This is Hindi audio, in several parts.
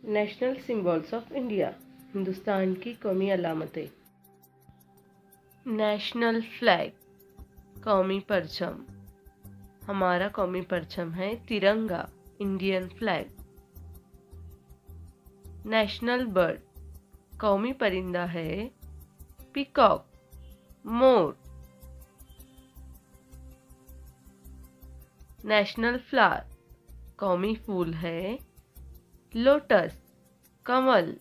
National symbols of India, Hindustan की कौमी अलामतें। नेशनल फ्लैग, कौमी परचम। हमारा कौमी परचम है तिरंगा, इंडियन फ्लैग। नेशनल बर्ड, कौमी परिंदा है पीकॉक, मोर। नेशनल फ्लावर, कौमी फूल है लोटस, कमल।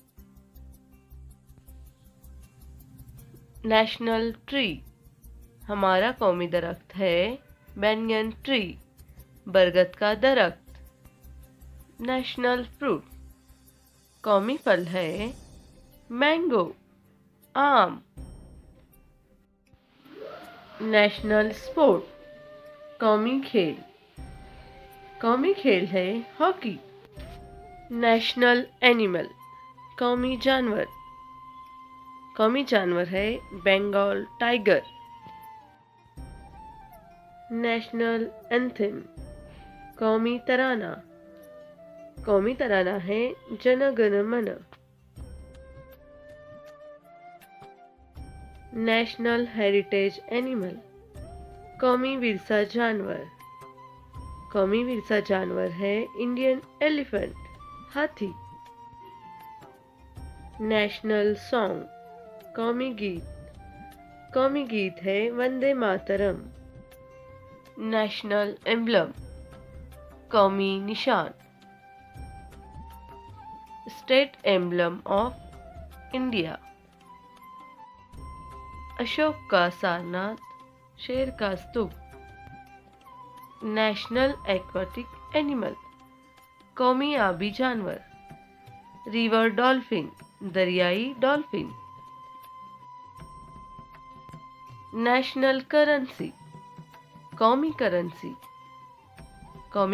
नेशनल ट्री, हमारा कौमी दरख्त है बैंगन ट्री, बरगद का दरख्त। नेशनल फ्रूट, कौमी फल है मैंगो, आम। नेशनल स्पोर्ट, कौमी खेल है हॉकी। नेशनल एनिमल, कौमी जानवर है बंगाल टाइगर। नेशनल एंथम, कौमी तराना है जन गण मन। नेशनल हेरिटेज एनिमल, कौमी विरसा जानवर है इंडियन एलिफेंट, हाथी। नेशनल सॉन्ग, कौमी गीत है वंदे मातरम। नेशनल एम्बलम, कौमी निशान। State emblem of India, Ashok का सारनाथ, शेर का स्तूप। नेशनल एक्वाटिक एनिमल, कौमी आबी जानवर, रिवर डॉल्फिन, दरियाई डॉल्फिन। नेशनल करेंसी, कौमी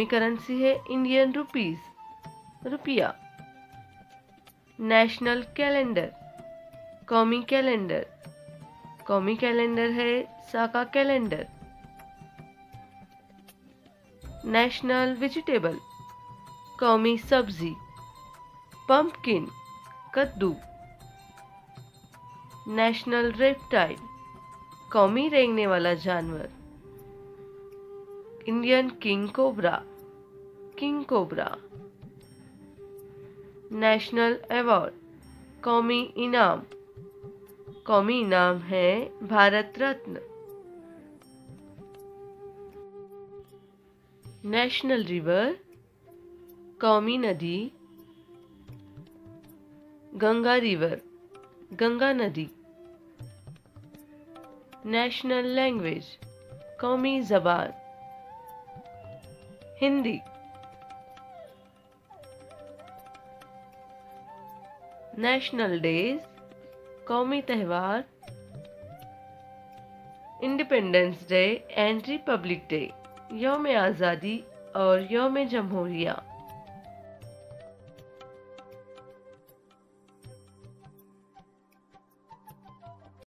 करेंसी है इंडियन रुपीस, रुपया। नेशनल कैलेंडर, कौमी कैलेंडर है साका कैलेंडर। नेशनल वेजिटेबल, कौमी सब्जी, पंपकिन, कद्दू। नेशनल रेप्टाइल, कौमी रेंगने वाला जानवर, Indian king cobra. National award, कौमी इनाम है भारत रत्न। नेशनल रिवर, कौमी नदी गंगा रिवर, गंगा नदी। नेशनल लैंग्वेज, कौमी जबान हिंदी। नेशनल डेज, कौमी त्योहार, independence day and Republic day, यौम आज़ादी और यौम जमहूरिया।